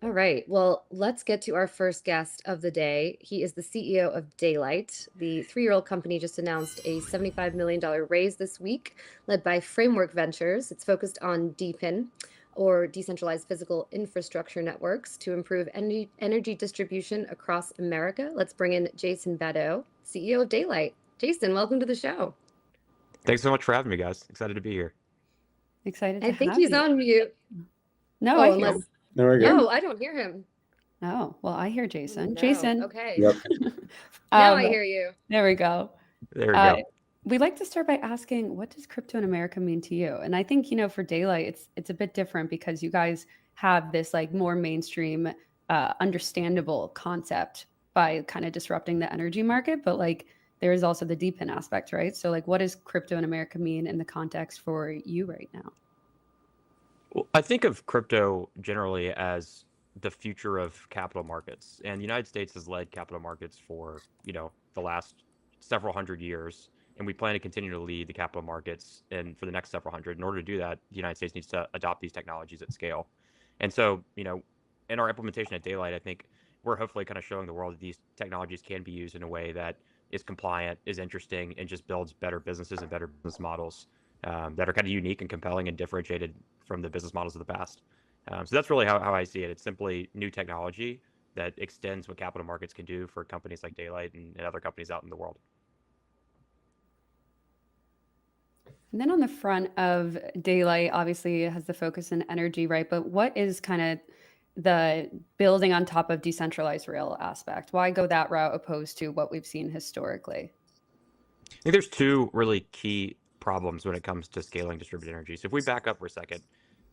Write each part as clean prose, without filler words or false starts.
All right. Well, let's get to our first guest of the day. He is the CEO of Daylight. The 3-year-old company just announced a $75 million raise this week, led by Framework Ventures. It's focused on DePIN, or decentralized physical infrastructure networks, to improve energy distribution across America. Let's bring in Jason Badeaux, CEO of Daylight. Jason, welcome to the show. Thanks so much for having me, guys. Excited to be here. Excited to I think have he's you. on mute. No, I Oh, hear him. unless, No, we're good. oh, I don't hear him. Oh, well, I hear Oh, Jason. no. Jason. Okay. Yep. Now I um, hear you. there we go. There we Uh, go. we like to start by asking, what does crypto in America mean to you? And I think, for Daylight, it's a bit different because you guys have this like more mainstream, understandable concept by kind of disrupting the energy market, but like there is also the deep in aspect, right? So like, what does crypto in America mean in the context for you right now? Well, I think of crypto generally as the future of capital markets, and the United States has led capital markets for the last several hundred years, and we plan to continue to lead the capital markets and for the next several hundred. In order to do that, the United States needs to adopt these technologies at scale, and so in our implementation at Daylight, I think we're hopefully kind of showing the world that these technologies can be used in a way that is compliant, is interesting, and just builds better businesses and better business models that are kind of unique and compelling and differentiated from the business models of the past. So that's really how I see it. It's simply new technology that extends what capital markets can do for companies like Daylight and other companies out in the world. And then on the front of Daylight, obviously it has the focus in energy, right? But what is kind of the building on top of decentralized rail aspect? Why go that route opposed to what we've seen historically? I think there's two really key problems when it comes to scaling distributed energy. So if we back up for a second,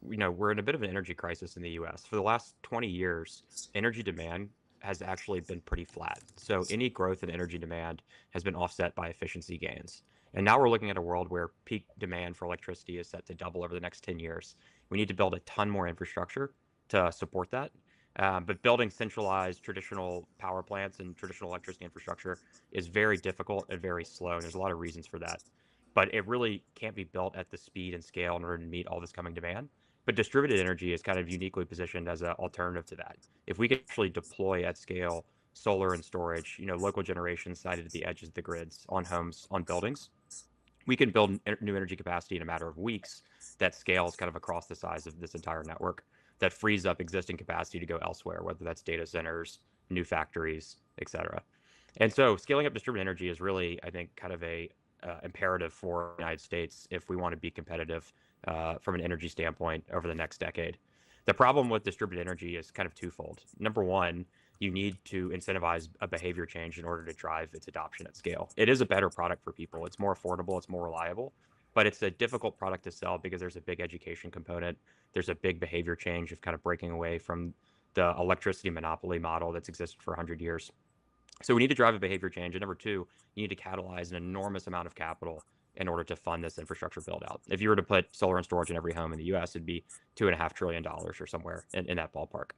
we're in a bit of an energy crisis in the US. For the last 20 years, energy demand has actually been pretty flat. So any growth in energy demand has been offset by efficiency gains. And now we're looking at a world where peak demand for electricity is set to double over the next 10 years. We need to build a ton more infrastructure to support that. But building centralized traditional power plants and traditional electricity infrastructure is very difficult and very slow. And there's a lot of reasons for that. But it really can't be built at the speed and scale in order to meet all this coming demand. But distributed energy is kind of uniquely positioned as an alternative to that. If we can actually deploy at scale solar and storage, local generation sited at the edges of the grids, on homes, on buildings, we can build new energy capacity in a matter of weeks that scales kind of across the size of this entire network, that frees up existing capacity to go elsewhere, whether that's data centers, new factories, et cetera. And so scaling up distributed energy is really, I think, kind of a imperative for the United States if we want to be competitive from an energy standpoint over the next decade. The problem with distributed energy is kind of twofold. Number one, you need to incentivize a behavior change in order to drive its adoption at scale. It is a better product for people. It's more affordable, it's more reliable, but it's a difficult product to sell because there's a big education component. There's a big behavior change of kind of breaking away from the electricity monopoly model that's existed for 100 years. So we need to drive a behavior change. And number two, you need to catalyze an enormous amount of capital in order to fund this infrastructure build out. If you were to put solar and storage in every home in the US, it'd be $2.5 trillion or somewhere in that ballpark.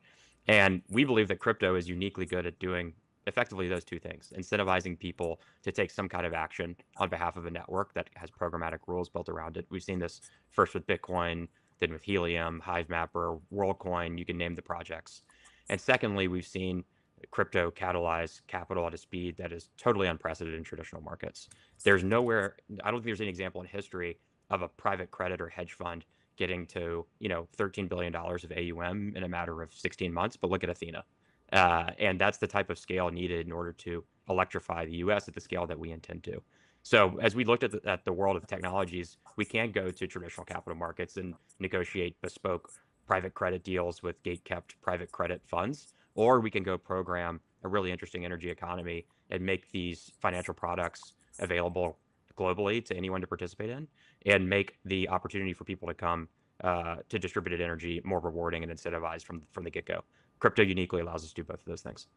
And we believe that crypto is uniquely good at doing effectively those two things, incentivizing people to take some kind of action on behalf of a network that has programmatic rules built around it. We've seen this first with Bitcoin, then with Helium, Hivemapper, WorldCoin, you can name the projects. And secondly, we've seen crypto catalyze capital at a speed that is totally unprecedented in traditional markets. There's nowhere, I don't think there's any example in history of a private credit or hedge fund getting to, $13 billion of AUM in a matter of 16 months. But look at Athena. And that's the type of scale needed in order to electrify the US at the scale that we intend to. So as we looked at the world of technologies, we can go to traditional capital markets and negotiate bespoke private credit deals with gate-kept private credit funds, or we can go program a really interesting energy economy and make these financial products available globally to anyone to participate in, and make the opportunity for people to come to distributed energy more rewarding and incentivized from the get-go. Crypto uniquely allows us to do both of those things.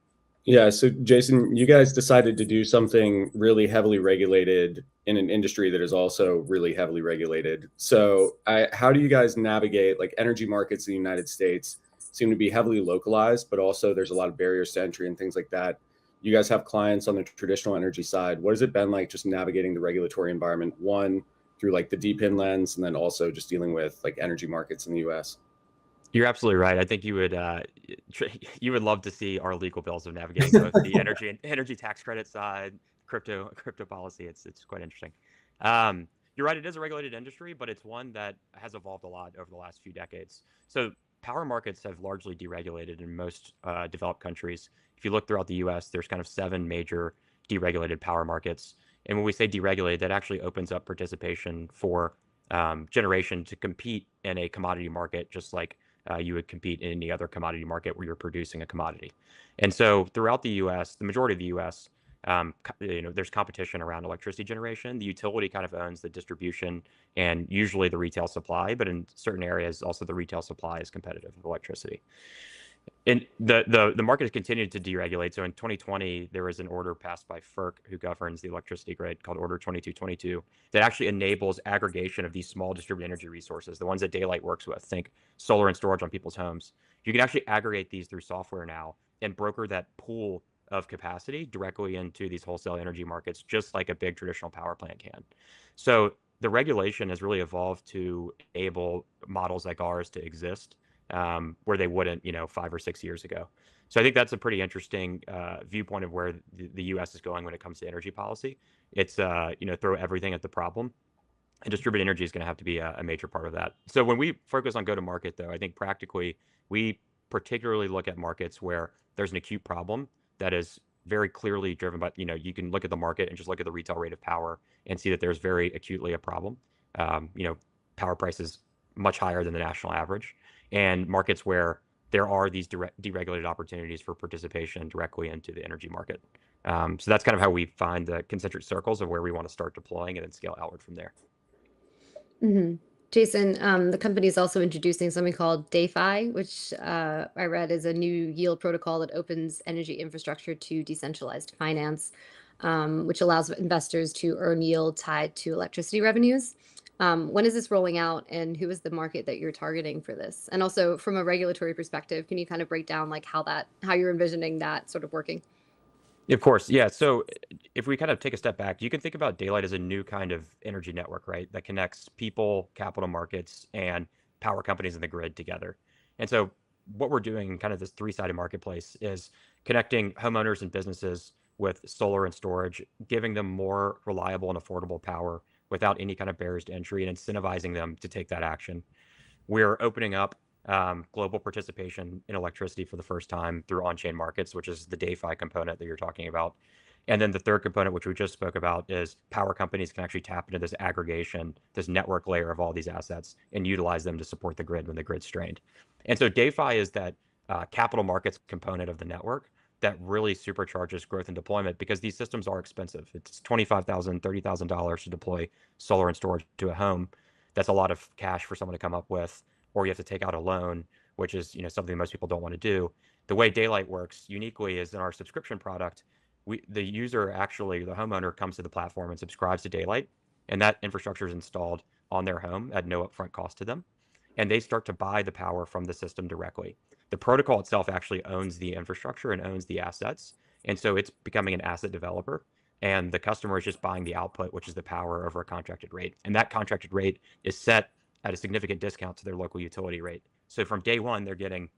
Yeah. So, Jason, you guys decided to do something really heavily regulated in an industry that is also really heavily regulated. So, how do you guys navigate like energy markets in the United States seem to be heavily localized, but also there's a lot of barriers to entry and things like that. You guys have clients on the traditional energy side. What has it been like just navigating the regulatory environment, one, through like the deep in lens, and then also just dealing with like energy markets in the US? You're absolutely right. I think you would you would love to see our legal bills of navigating both the energy tax credit side, crypto policy. It's quite interesting. You're right. It is a regulated industry, but it's one that has evolved a lot over the last few decades. So power markets have largely deregulated in most developed countries. If you look throughout the U.S., there's kind of 7 major deregulated power markets. And when we say deregulated, that actually opens up participation for generation to compete in a commodity market, just like you would compete in any other commodity market where you're producing a commodity. And so throughout the U.S., the majority of the U.S., there's competition around electricity generation. The utility kind of owns the distribution and usually the retail supply, but in certain areas, also the retail supply is competitive with electricity. And the market has continued to deregulate. So in 2020, there was an order passed by FERC, who governs the electricity grid, called Order 2222, that actually enables aggregation of these small distributed energy resources, the ones that Daylight works with. Think solar and storage on people's homes. You can actually aggregate these through software now and broker that pool of capacity directly into these wholesale energy markets, just like a big traditional power plant can. So the regulation has really evolved to enable models like ours to exist, where they wouldn't, 5 or 6 years ago. So I think that's a pretty interesting viewpoint of where the U.S. is going when it comes to energy policy. It's throw everything at the problem, and distributed energy is going to have to be a major part of that. So when we focus on go-to-market, though, I think practically we particularly look at markets where there's an acute problem that is very clearly driven by, you can look at the market and just look at the retail rate of power and see that there's very acutely a problem. Power prices much higher than the national average, and markets where there are these deregulated opportunities for participation directly into the energy market. So that's kind of how we find the concentric circles of where we want to start deploying and then scale outward from there. Mm-hmm. Jason, the company is also introducing something called DeFi, which I read is a new yield protocol that opens energy infrastructure to decentralized finance, which allows investors to earn yield tied to electricity revenues. When is this rolling out, and who is the market that you're targeting for this? And also, from a regulatory perspective, can you kind of break down like how you're envisioning that sort of working? Of course, yeah. So if we kind of take a step back, you can think about Daylight as a new kind of energy network, right? That connects people, capital markets, and power companies in the grid together. And so what we're doing in kind of this 3-sided marketplace is connecting homeowners and businesses with solar and storage, giving them more reliable and affordable power without any kind of barriers to entry, and incentivizing them to take that action. We're opening up global participation in electricity for the first time through on-chain markets, which is the DeFi component that you're talking about. And then the third component, which we just spoke about, is power companies can actually tap into this aggregation, this network layer of all these assets, and utilize them to support the grid when the grid's strained. And so DeFi is that capital markets component of the network that really supercharges growth and deployment, because these systems are expensive. It's $25,000, $30,000 to deploy solar and storage to a home. That's a lot of cash for someone to come up with, or you have to take out a loan, which is something most people don't want to do. The way Daylight works uniquely is in our subscription product. The user, actually the homeowner, comes to the platform and subscribes to Daylight, and that infrastructure is installed on their home at no upfront cost to them, and they start to buy the power from the system directly. The protocol itself actually owns the infrastructure and owns the assets, and so it's becoming an asset developer, and the customer is just buying the output, which is the power, over a contracted rate, and that contracted rate is set at a significant discount to their local utility rate. So from day one, they're getting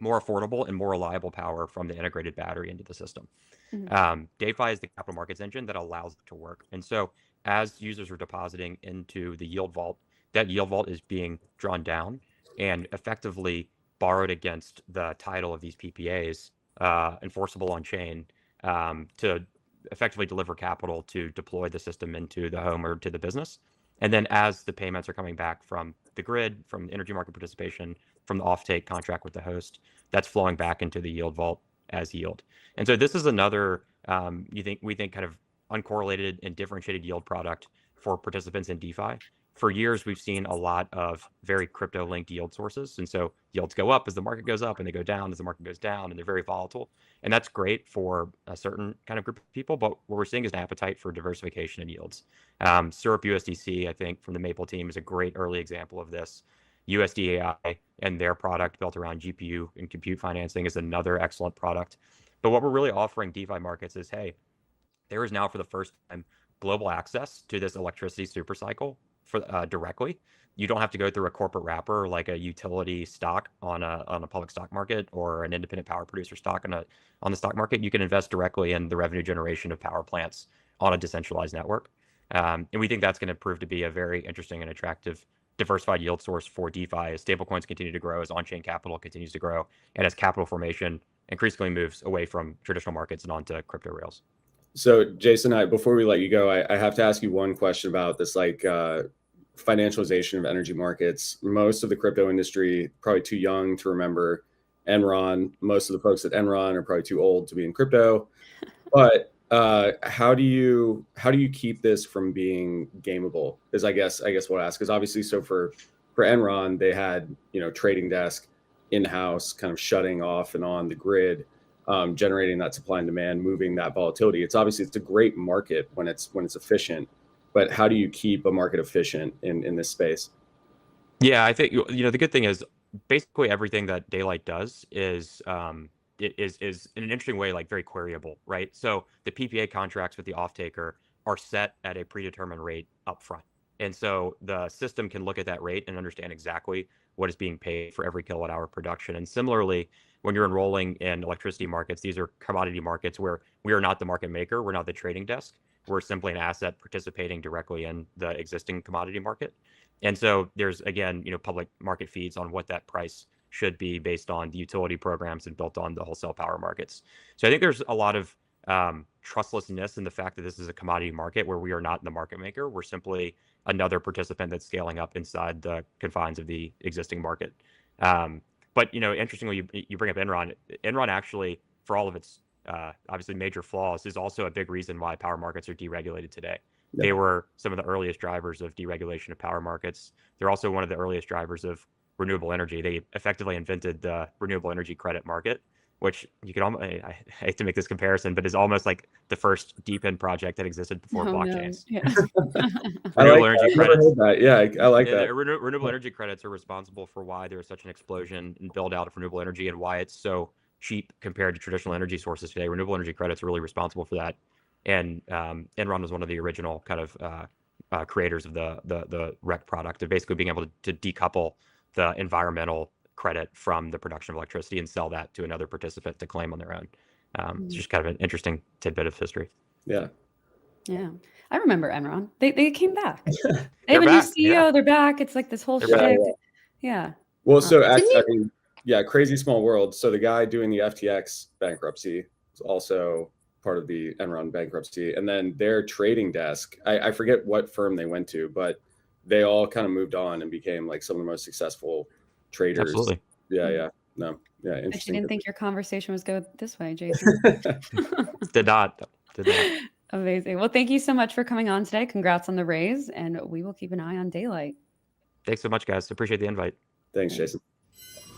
more affordable and more reliable power from the integrated battery into the system. Mm-hmm. DeFi is the capital markets engine that allows it to work. And so as users are depositing into the yield vault, that yield vault is being drawn down and effectively borrowed against the title of these PPAs, enforceable on chain, to effectively deliver capital to deploy the system into the home or to the business. And then as the payments are coming back from the grid, from the energy market participation, from the offtake contract with the host, that's flowing back into the yield vault as yield. And so this is another, we think kind of uncorrelated and differentiated yield product for participants in DeFi. For years, we've seen a lot of very crypto-linked yield sources. And so yields go up as the market goes up, and they go down as the market goes down, and they're very volatile. And that's great for a certain kind of group of people. But what we're seeing is an appetite for diversification in yields. Syrup USDC, I think, from the Maple team, is a great early example of this. USDAI and their product built around GPU and compute financing is another excellent product. But what we're really offering DeFi markets is, hey, there is now for the first time global access to this electricity supercycle for directly. You don't have to go through a corporate wrapper like a utility stock on a public stock market or an independent power producer stock on the stock market. You can invest directly in the revenue generation of power plants on a decentralized network. And we think that's going to prove to be a very interesting and attractive diversified yield source for DeFi as stablecoins continue to grow, as on-chain capital continues to grow, and as capital formation increasingly moves away from traditional markets and onto crypto rails. So Jason, before we let you go, I have to ask you one question about this, like financialization of energy markets. Most of the crypto industry probably too young to remember Enron. Most of the folks at Enron are probably too old to be in crypto. But how do you keep this from being gameable? Is I guess what I ask, because obviously, so for Enron, they had trading desk in-house, kind of shutting off and on the grid, generating that supply and demand, moving that volatility. It's a great market when it's efficient, but how do you keep a market efficient in this space? Yeah, I think the good thing is basically everything that Daylight does is is in an interesting way like very queryable, right? So the PPA contracts with the off-taker are set at a predetermined rate up front. And so the system can look at that rate and understand exactly what is being paid for every kilowatt hour production. And similarly, when you're enrolling in electricity markets, these are commodity markets where we are not the market maker, we're not the trading desk. We're simply an asset participating directly in the existing commodity market. And so there's, again, public market feeds on what that price should be based on the utility programs and built on the wholesale power markets. So I think there's a lot of trustlessness in the fact that this is a commodity market where we are not the market maker. We're simply another participant that's scaling up inside the confines of the existing market. But interestingly, you bring up Enron. Enron actually, for all of its obviously major flaws, is also a big reason why power markets are deregulated today. Yeah. They were some of the earliest drivers of deregulation of power markets. They're also one of the earliest drivers of renewable energy. They effectively invented the renewable energy credit market, which you could almost, I hate to make this comparison, but is almost like the first DePIN project that existed before blockchains. No. Yeah. Renewable energy credits. Yeah, I like that. Renewable energy credits are responsible for why there's such an explosion and build out of renewable energy and why it's so cheap compared to traditional energy sources today. Renewable energy credits are really responsible for that. And Enron was one of the original kind of creators of the REC product of basically being able to decouple the environmental credit from the production of electricity and sell that to another participant to claim on their own. It's just kind of an interesting tidbit of history. Yeah. Yeah. I remember Enron. They came back. They have a a new new CEO. Yeah. They're back. It's like this whole They're shtick. back. Yeah. Well, so I mean, yeah, crazy small world. So the guy doing the FTX bankruptcy was also part of the Enron bankruptcy. And then their trading desk, I forget what firm they went to, but they all kind of moved on and became like some of the most successful traders. Absolutely. Yeah. No. Yeah. I Interesting. didn't think your conversation was go this way, Jason. Did not. Amazing. Well, thank you so much for coming on today. Congrats on the raise, and we will keep an eye on Daylight. Thanks so much, guys. Appreciate the invite. Thanks, Jason.